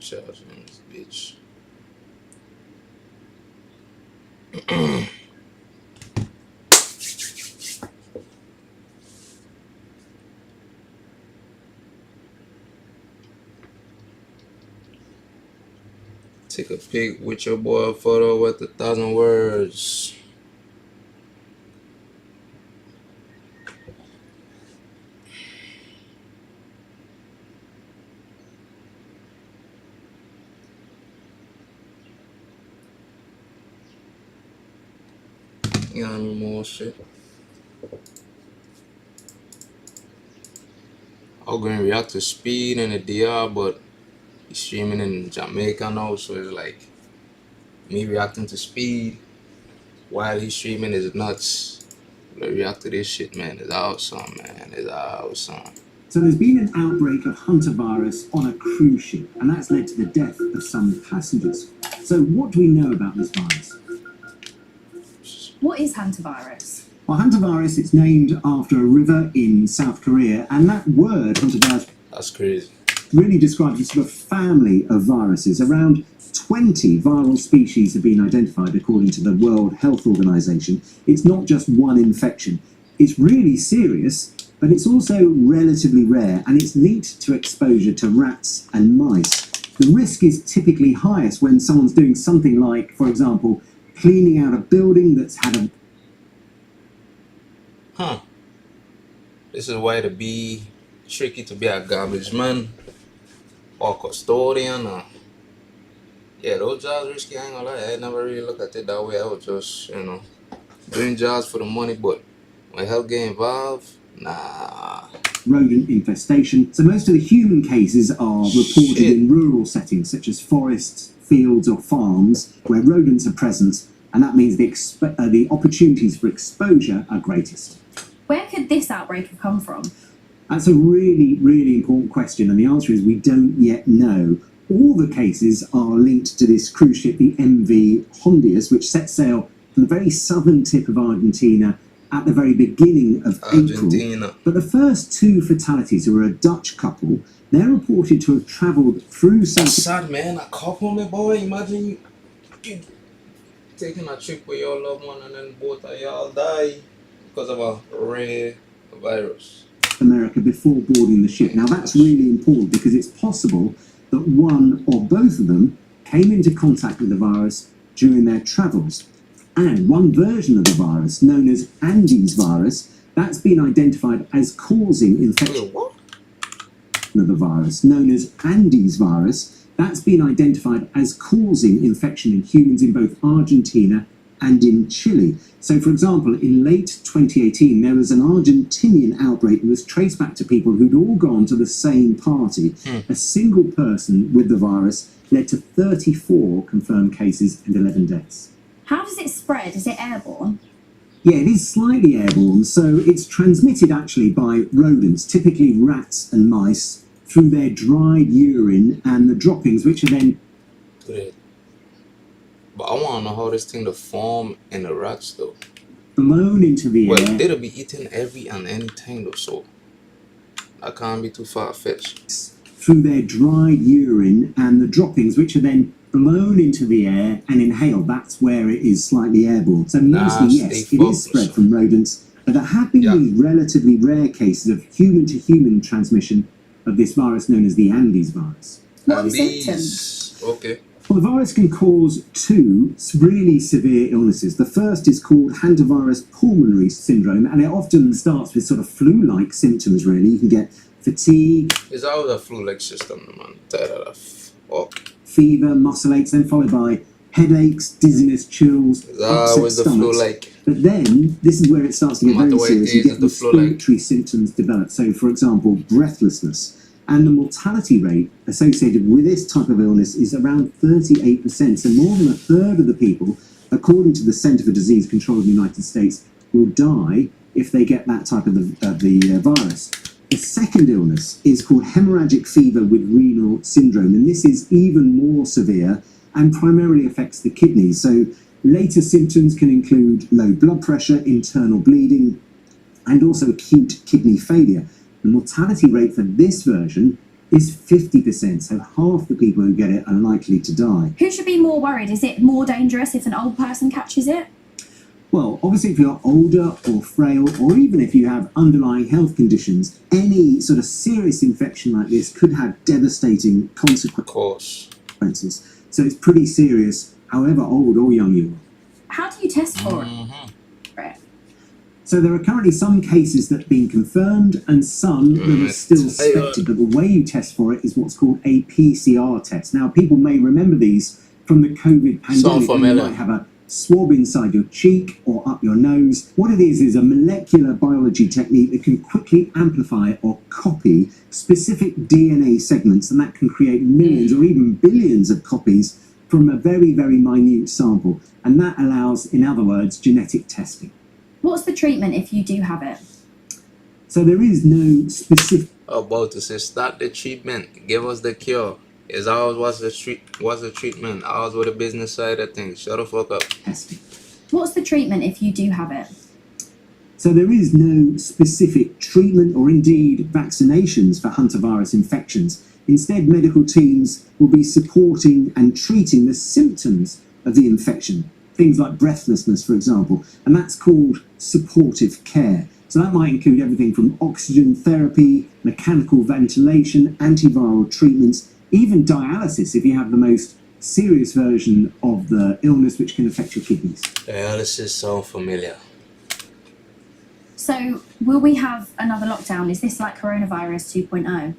charging this bitch. Take a pic with your boy, a photo with 1,000 words. You know more shit. I'm gonna react to Speed and the DR, but he's streaming in Jamaica now, so it's like me reacting to Speed while he's streaming is nuts. But react to this shit, man. It's awesome, man. It's awesome. So there's been an outbreak of HANTAVIRUS on a cruise ship, and that's led to the death of some passengers. So what do we know about this virus? What is hantavirus? Well, hantavirus, it's named after a river in South Korea, and that word, hantavirus, That's crazy. really describes a sort of family of viruses. Around 20 viral species have been identified according to the World Health Organization. It's not just one infection. It's really serious, but it's also relatively rare, and it's linked to exposure to rats and mice. The risk is typically highest when someone's doing something like, for example, cleaning out a building that's had a... This is why it be tricky to be a garbage man or custodian. Yeah, those jobs risky, I ain't gonna lie. I never really look at it that way. I was just, doing jobs for the money, but when health get involved, nah. rodent infestation. So most of the human cases are reported in rural settings such as forests, fields or farms where rodents are present, and that means the opportunities for exposure are greatest. Where could this outbreak have come from? That's a really, really important question, and the answer is we don't yet know. All the cases are linked to this cruise ship, the MV Hondius, which set sail from the very southern tip of Argentina at the very beginning of April. But the first two fatalities were a Dutch couple. They're reported to have travelled through South... That's sad, man. A couple, my boy. Imagine you taking a trip with your loved one and then both of y'all die because of a rare virus. America before boarding the ship. Now that's really important because it's possible that one or both of them came into contact with the virus during their travels. And one version of the virus, known as Andes virus, that's been identified as causing infection. What? Of the virus, known as Andes virus, that's been identified as causing infection in humans in both Argentina and in Chile. So, for example, in late 2018, there was an Argentinian outbreak that was traced back to people who'd all gone to the same party. A single person with the virus led to 34 confirmed cases and 11 deaths. How does it spread? Is it airborne? Yeah, it is slightly airborne, so it's transmitted actually by rodents, typically rats and mice, through their dried urine and the droppings, which are then... Great. But I want to know how this thing to form in the rats, though. Blown into the air. Well, they'll be eating every and anything, though, so I can't be too far-fetched. Through their dried urine and the droppings, which are then blown into the air and inhaled. That's where it is slightly airborne. So mostly, yes, it is spread from rodents, but there have been these relatively rare cases of human-to-human transmission of this virus known as the Andes virus. What are the symptoms? Okay. Well, the virus can cause two really severe illnesses. The first is called hantavirus pulmonary syndrome, and it often starts with sort of flu-like symptoms, really. You can get fatigue. It's always a flu-like system, man. Tired of that. Fever, muscle aches, then followed by headaches, dizziness, chills, upset stomachs. But then, this is where it starts to get very serious. You get respiratory symptoms develop. So, for example, breathlessness. And the mortality rate associated with this type of illness is around 38%. So more than a third of the people, according to the Centre for Disease Control of the United States, will die if they get that type of the virus. The second illness is called hemorrhagic fever with renal syndrome, and this is even more severe and primarily affects the kidneys. So later symptoms can include low blood pressure, internal bleeding, and also acute kidney failure. The mortality rate for this version is 50%, so half the people who get it are likely to die. Who should be more worried? Is it more dangerous if an old person catches it? Well, obviously if you're older or frail, or even if you have underlying health conditions, any sort of serious infection like this could have devastating consequences. So it's pretty serious, however old or young you are. How do you test for it? So there are currently some cases that have been confirmed and some that are still suspected, but the way you test for it is what's called a PCR test. Now, people may remember these from the COVID pandemic, when you might have a swab inside your cheek or up your nose. What it is a molecular biology technique that can quickly amplify or copy specific DNA segments, and that can create millions or even billions of copies from a very, very minute sample. And that allows, in other words, genetic testing. What's the treatment if you do have it? So there is no specific... About to say, start the treatment. Give us the cure. Is ours what's the treatment? Ours with the business side of things. Shut the fuck up. Testing. What's the treatment if you do have it? So there is no specific treatment or indeed vaccinations for hantavirus infections. Instead, medical teams will be supporting and treating the symptoms of the infection. Things like breathlessness, for example, and that's called supportive care. So that might include everything from oxygen therapy, mechanical ventilation, antiviral treatments, even dialysis if you have the most serious version of the illness which can affect your kidneys. Dialysis sounds familiar. So, will we have another lockdown? Is this like coronavirus 2.0?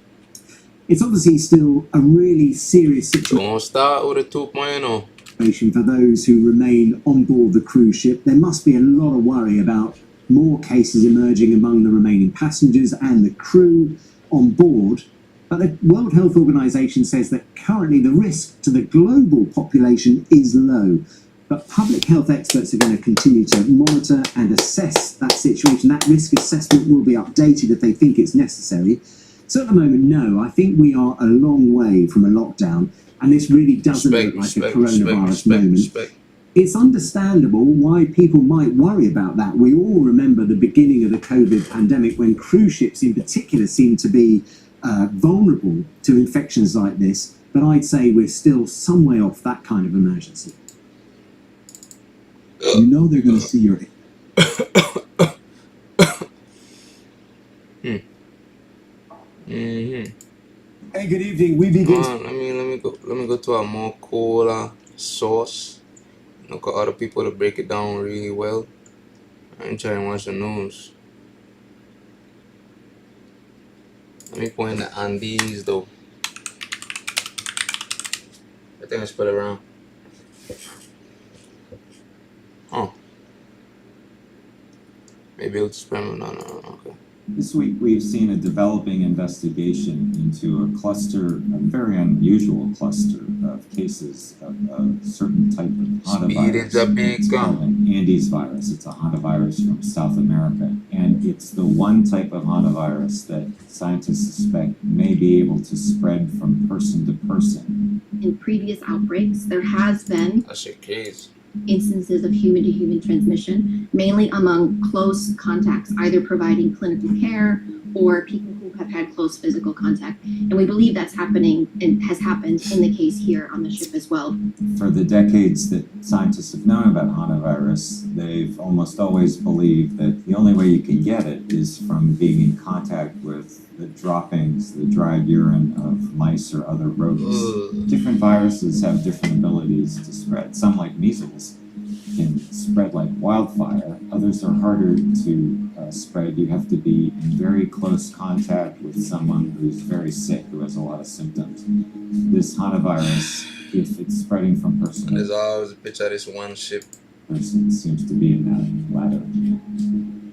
It's obviously still a really serious situation. Don't start with a 2.0. For those who remain on board the cruise ship. There must be a lot of worry about more cases emerging among the remaining passengers and the crew on board. But the World Health Organization says that currently the risk to the global population is low. But public health experts are going to continue to monitor and assess that situation. That risk assessment will be updated if they think it's necessary. So at the moment, no, I think we are a long way from a lockdown. And this really doesn't look like a coronavirus moment. It's understandable why people might worry about that. We all remember the beginning of the COVID pandemic when cruise ships in particular seemed to be vulnerable to infections like this. But I'd say we're still some way off that kind of emergency. You know they're going to see your... Hey, good evening. We begin. Let me go to a more cooler source. Look at other people to break it down really well. I ain't trying to watch the news. Let me point the Andes though. I think I spread it around. Oh. Maybe it'll spread. No, okay. This week we've seen a developing investigation into a cluster, a very unusual cluster of cases of a certain type of hantavirus. It's called an Andes virus. It's a hantavirus from South America, and it's the one type of hantavirus that scientists suspect may be able to spread from person to person. In previous outbreaks, there has been That's your case. Instances of human-to-human transmission, mainly among close contacts, either providing clinical care or people who have had close physical contact. And we believe that's happening and has happened in the case here on the ship as well. For the decades that scientists have known about hantavirus, they've almost always believed that the only way you can get it is from being in contact with the droppings, the dried urine of mice or other rodents. Different viruses have different abilities to spread. Some, like measles, can spread like wildfire. Others are harder to spread. You have to be in very close contact with someone who's very sick, who has a lot of symptoms. This hantavirus, if it's spreading from person to There's always a picture of this one ship. person, seems to be in that latter.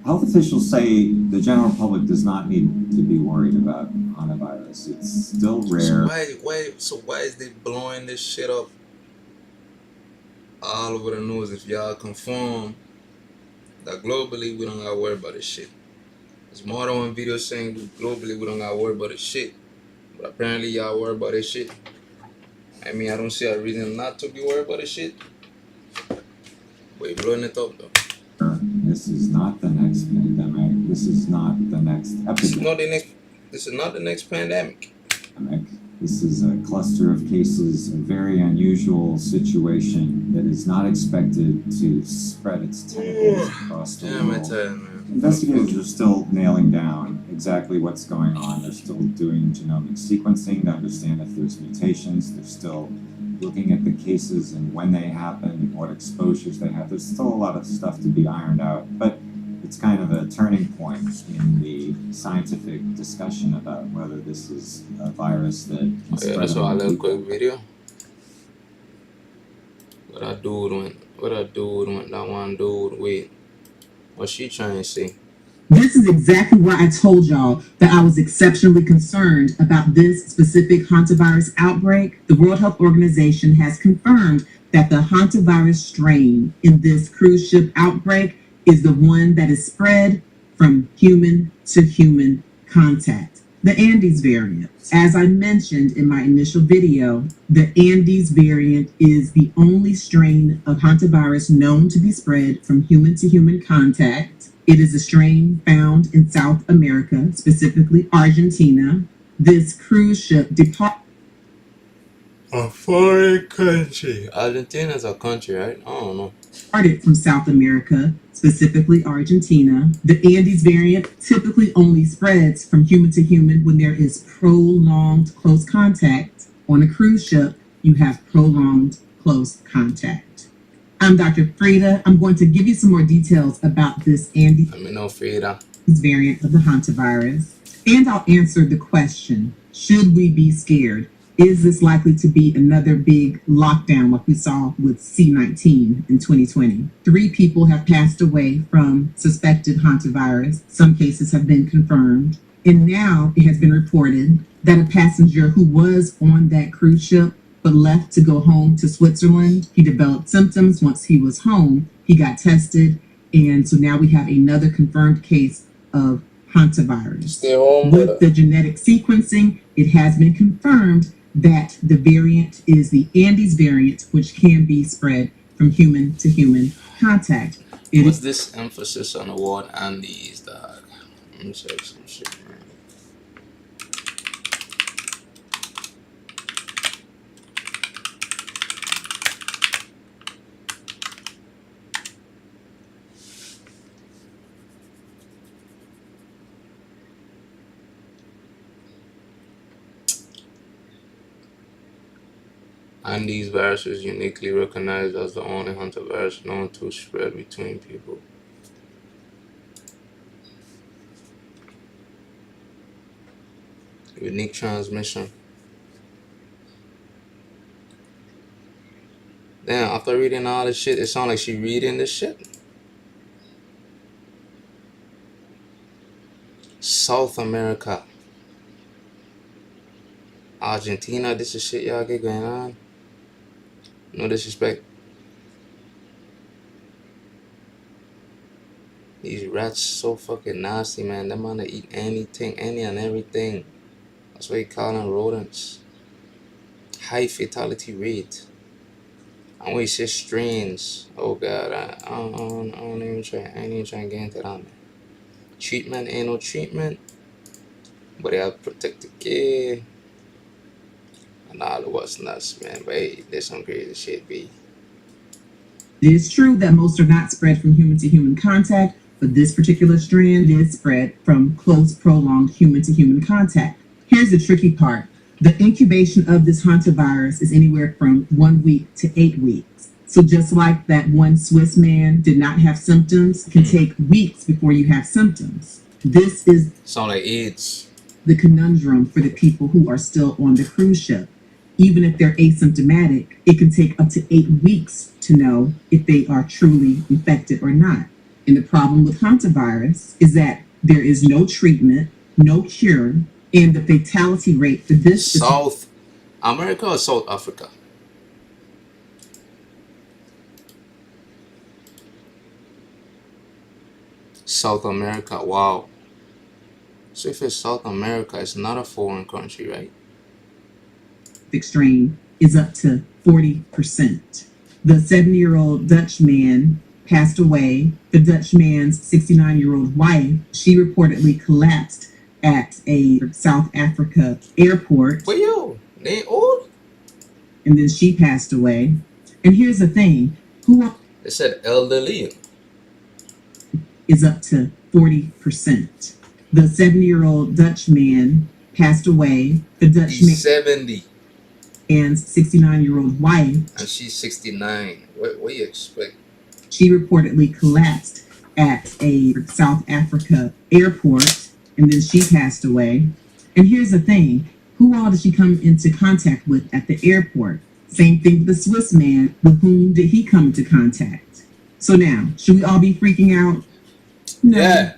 Health officials say the general public does not need to be worried about hantavirus. It's still rare. So why is they blowing this shit up all over the news if y'all confirm that globally we don't gotta worry about this shit? There's more than one video saying globally we don't gotta worry about this shit. But apparently y'all worry about this shit. I mean, I don't see a reason not to be worried about this shit. But you're blowing it up though. This is not the next pandemic. This is not the next epidemic. This is not the next pandemic. This is a cluster of cases, a very unusual situation that is not expected to spread its tentacles across the world. Investigators are still nailing down exactly what's going on. They're still doing genomic sequencing to understand if there's mutations. They're still looking at the cases and when they happen and what exposures they have. There's still a lot of stuff to be ironed out, but it's kind of a turning point in the scientific discussion about whether this is a virus that can spread. That's why I did a quick video. What I do when that one dude with what she trying to say. This is exactly why I told y'all that I was exceptionally concerned about this specific hantavirus outbreak. The World Health Organization has confirmed that the hantavirus strain in this cruise ship outbreak is the one that is spread from human to human contact, the Andes variant. As I mentioned in my initial video, the Andes variant is the only strain of hantavirus known to be spread from human to human contact. It is a strain found in South America, specifically Argentina. This cruise ship departed A foreign country. Argentina is a country, right? I don't know. From South America, specifically Argentina. The Andes variant typically only spreads from human to human when there is prolonged close contact. On a cruise ship, you have prolonged close contact. I'm Dr. Frida. I'm going to give you some more details about this Andes variant of the hantavirus. And I'll answer the question, should we be scared? Is this likely to be another big lockdown like we saw with C-19 in 2020? 3 people have passed away from suspected hantavirus. Some cases have been confirmed. And now it has been reported that a passenger who was on that cruise ship but left to go home to Switzerland, he developed symptoms. Once he was home, he got tested. And so now we have another confirmed case of hantavirus. With the genetic sequencing, it has been confirmed that the variant is the Andes variant, which can be spread from human to human contact. What's this emphasis on the word Andes, dog? Let me check some shit, man. Andes virus is uniquely recognized as the only hantavirus known to spread between people. Unique transmission. Damn, after reading all this shit, it sounds like she reading this shit. South America. Argentina, this is shit y'all get going on. No disrespect. These rats so fucking nasty, man. Them man eat anything, any and everything. That's why you call them rodents. High fatality rate. And we say strains. Oh god, I ain't even trying to get into that, man. Treatment ain't no treatment. But they have to protect the kid. And all of what's nuts, man. But hey, there's some crazy shit, B. It is true that most are not spread from human to human contact, but this particular strand is spread from close, prolonged human to human contact. Here's the tricky part. The incubation of this hantavirus is anywhere from 1 week to 8 weeks. So just like that one Swiss man did not have symptoms, it can take weeks before you have symptoms. This is sound like AIDS. The conundrum for the people who are still on the cruise ship. Even if they're asymptomatic, it can take up to 8 weeks to know if they are truly infected or not. And the problem with hantavirus is that there is no treatment, no cure, and the fatality rate for this South America or South Africa? South America, wow. So if it's South America, it's not a foreign country, right? Strain is up to 40%. The 70-year-old Dutch man passed away. The Dutch man's 69-year-old wife, she reportedly collapsed at a South Africa airport. Well, yo, They old? And then she passed away. And here's the thing, who They said elderly. is up to 40%. The 70-year-old Dutch man passed away. The Dutch He's man 70 and 69-year-old wife, and she's 69. What do you expect? she reportedly collapsed at a South Africa airport, and then she passed away. And here's the thing, who all did she come into contact with at the airport? Same thing with the Swiss man. With whom did he come into contact? So now, should we all be freaking out? No. Yeah.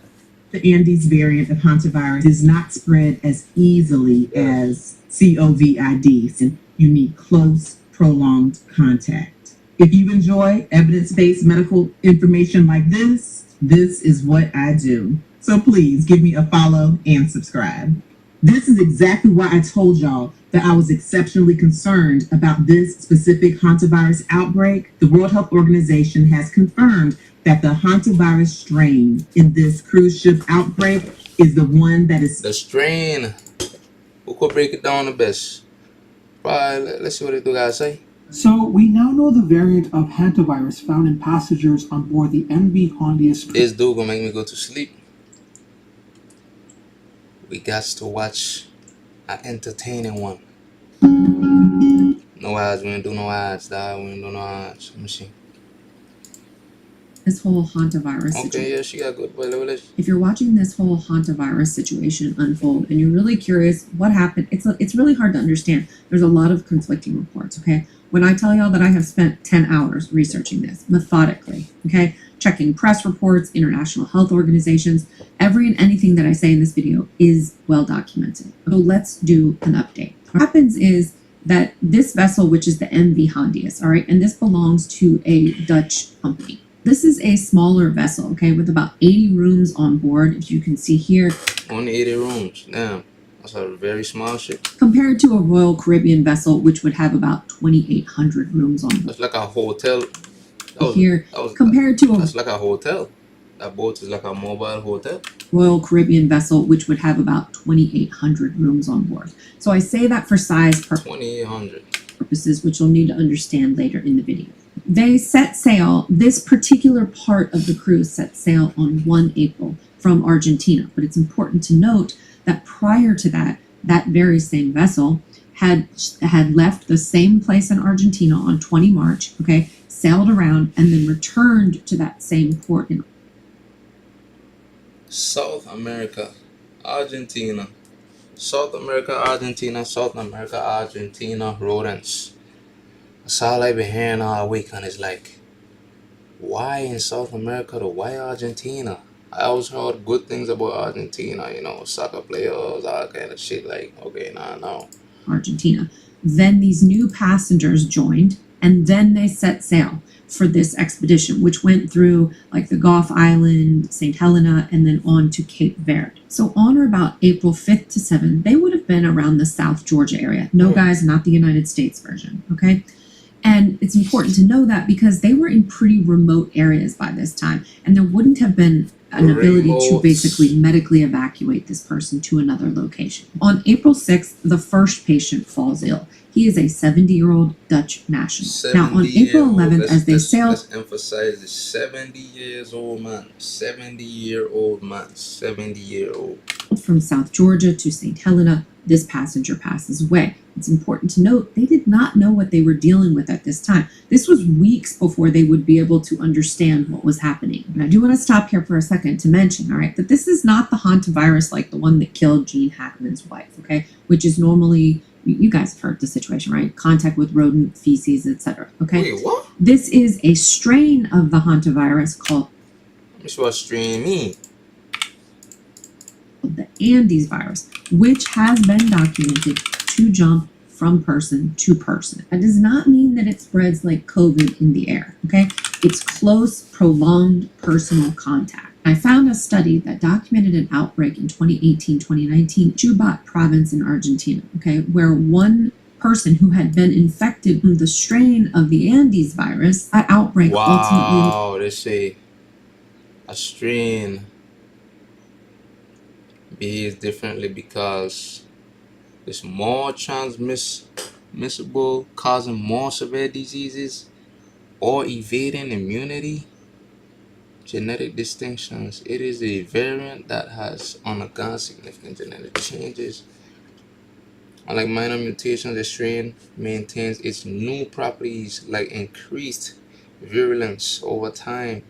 The Andes variant of hantavirus does not spread as easily as COVID, and you need close, prolonged contact. If you enjoy evidence-based medical information like this is what I do. So please give me a follow and subscribe. This is exactly why I told y'all that I was exceptionally concerned about this specific hantavirus outbreak. The World Health Organization has confirmed that the hantavirus strain in this cruise ship outbreak is the one that is the strain. Who could break it down the best? Probably, let's see what the guys say. So we now know the variant of hantavirus found in passengers on board the MV Hondius. This dude gonna make me go to sleep. We got to watch an entertaining one. No ads, we ain't do no ads, dog. We ain't do no ads. Let me see. This whole hantavirus Okay, situation. yeah, she got good. Wait. If you're watching this whole hantavirus situation unfold and you're really curious what happened, it's really hard to understand. There's a lot of conflicting reports, okay? When I tell y'all that I have spent 10 hours researching this methodically, okay? Checking press reports, international health organizations, every and anything that I say in this video is well documented. So let's do an update. What happens is that this vessel, which is the MV Hondius, all right, and this belongs to a Dutch company. This is a smaller vessel, okay, with about 80 rooms on board, if you can see here. Only 80 rooms. Damn. That's a very small ship. Compared to a Royal Caribbean vessel, which would have about 2,800 rooms on board. That's like a hotel. Compared to that's like a hotel. That boat is like a mobile hotel. Royal Caribbean vessel, which would have about 2,800 rooms on board. So I say that for size 2,800 purposes, which you'll need to understand later in the video. They set sail, this particular part of the cruise set sail on 1 April from Argentina. But it's important to note that prior to that, that very same vessel had left the same place in Argentina on 20 March, okay, sailed around, and then returned to that same port in South America, Argentina. South America, Argentina rodents. That's all I've been hearing all week, and it's like, why in South America to why Argentina? I always heard good things about Argentina, you know, soccer players, all kind of shit. Like, okay, no. Argentina. Then these new passengers joined, and then they set sail for this expedition, which went through like the Gulf Island, St. Helena, and then on to Cape Verde. So on or about April 5th to 7th, they would have been around the South Georgia area. No, guys, not the United States version, okay? And it's important to know that because they were in pretty remote areas by this time, and there wouldn't have been an ability to basically medically evacuate this person to another location. On April 6th, the first patient falls ill. He is a 70-year-old Dutch national. Now, on April 11th, as they sailed... Let's emphasize the 70 years old man. 70-year-old man. 70-year-old. From South Georgia to St. Helena, this passenger passes away. It's important to note they did not know what they were dealing with at this time. This was weeks before they would be able to understand what was happening. And I do want to stop here for a second to mention, all right, that this is not the hantavirus like the one that killed Gene Hackman's wife, okay, which is normally, you guys have heard the situation, right? Contact with rodent feces, etc. Okay. Wait, what? This is a strain of the hantavirus called. That's what strain mean. The Andes virus, which has been documented to jump from person to person. That does not mean that it spreads like COVID in the air, okay? It's close, prolonged personal contact. I found a study that documented an outbreak in 2018-2019 in Chubut province in Argentina, okay, where one person who had been infected with the strain of the Andes virus, that outbreak ultimately... Wow, they say a strain behaves differently because it's more transmissible transmissible, causing more severe diseases, or evading immunity. Genetic distinctions. It is a variant that has undergone significant genetic changes. Unlike minor mutations, the strain maintains its new properties like increased virulence over time.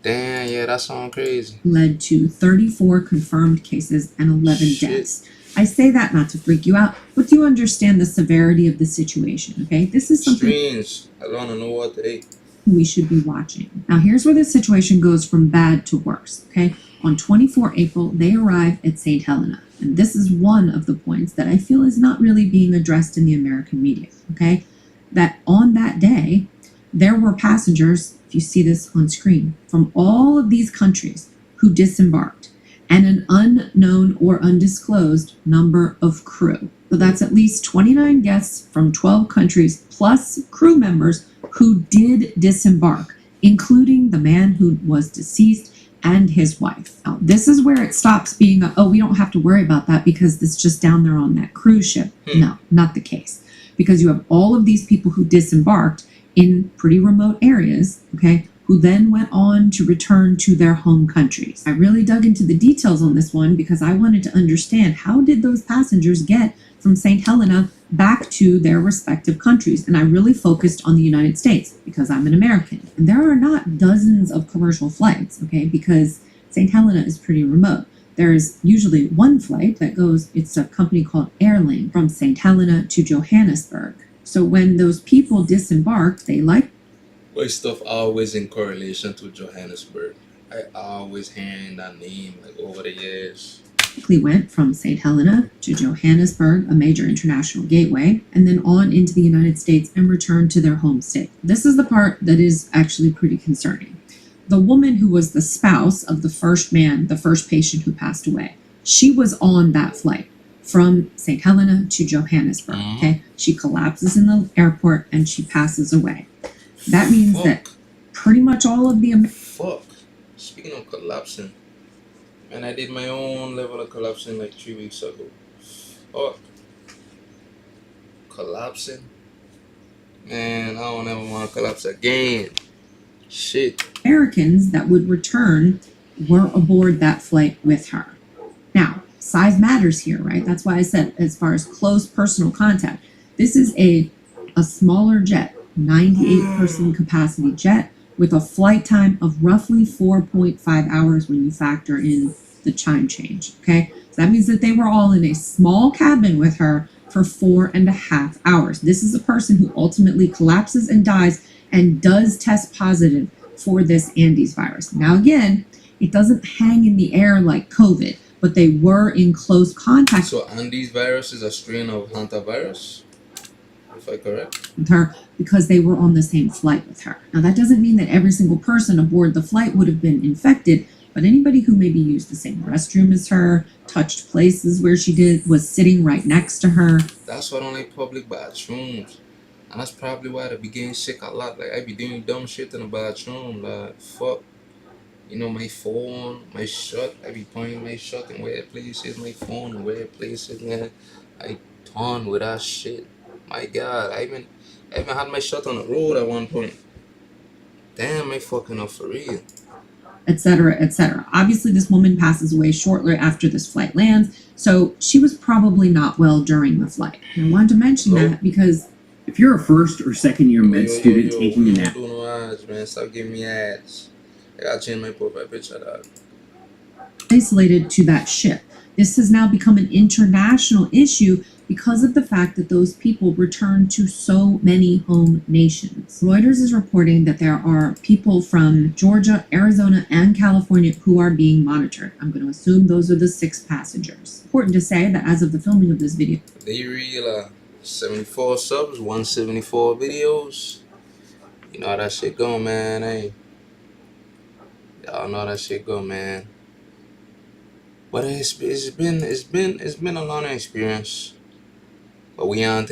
Damn, yeah, that sounds crazy. Led to 34 confirmed cases and 11 Shit. deaths. I say that not to freak you out, but do you understand the severity of the situation, okay? This is something Strange. I don't know what they... we should be watching. Now, here's where the situation goes from bad to worse, okay? On 24 April, they arrive at St. Helena. And this is one of the points that I feel is not really being addressed in the American media, okay? That on that day, there were passengers, if you see this on screen, from all of these countries who disembarked, and an unknown or undisclosed number of crew. So that's at least 29 guests from 12 countries, plus crew members who did disembark, including the man who was deceased and his wife. Now, this is where it stops being we don't have to worry about that because it's just down there on that cruise ship. No, not the case. Because you have all of these people who disembarked in pretty remote areas, okay, who then went on to return to their home countries. I really dug into the details on this one because I wanted to understand how did those passengers get from St. Helena back to their respective countries. And I really focused on the United States because I'm an American. And there are not dozens of commercial flights, okay, because St. Helena is pretty remote. There's usually one flight that goes, it's a company called Airlink from St. Helena to Johannesburg. So when those people disembarked, they My stuff always in correlation to Johannesburg. I always hearing that name like over the years. went from St. Helena to Johannesburg, a major international gateway, and then on into the United States and returned to their home state. This is the part that is actually pretty concerning. The woman who was the spouse of the first man, the first patient who passed away, she was on that flight from St. Helena to Johannesburg, okay? She collapses in the airport and she passes away. That means that pretty much all of the... Speaking of collapsing, and I did my own level of collapsing like 3 weeks ago. Collapsing? Man, I don't ever want to collapse again. Shit. Americans that would return were aboard that flight with her. Now, size matters here, right? That's why I said as far as close personal contact, this is a smaller jet, 98-person capacity jet with a flight time of roughly 4.5 hours when you factor in the time change, okay? So that means that they were all in a small cabin with her for 4.5 hours. This is a person who ultimately collapses and dies and does test positive for this Andes virus. Now again, it doesn't hang in the air like COVID, but they were in close contact. So Andes virus is a strain of hantavirus, if I'm correct? With her because they were on the same flight with her. Now that doesn't mean that every single person aboard the flight would have been infected, but anybody who maybe used the same restroom as her, touched places where she did, was sitting right next to her. That's why I don't like public bathrooms. And that's probably why I be getting sick a lot. Like, I be doing dumb shit in the bathroom. Like, fuck. You know, my phone, my shirt. I be pointing my shirt in weird places. My phone in weird places, man. I torn with that shit. My God, I even had my shirt on the road at one point. Damn, I fucking up for real. Etc., etc. Obviously, this woman passes away shortly after this flight lands, so she was probably not well during the flight. And I wanted to mention that because if you're a first or second year med student taking a nap, don't do no ads, man. Stop giving me ads. I gotta change my profile picture, dog. Isolated to that ship. This has now become an international issue because of the fact that those people return to so many home nations. Reuters is reporting that there are people from Georgia, Arizona, and California who are being monitored. I'm going to assume those are the 6 passengers. Important to say that as of the filming of this video, They real 74 subs, 174 videos. You know how that shit go, man. Hey, y'all know how that shit go, man. But it's been a learning experience. But we on to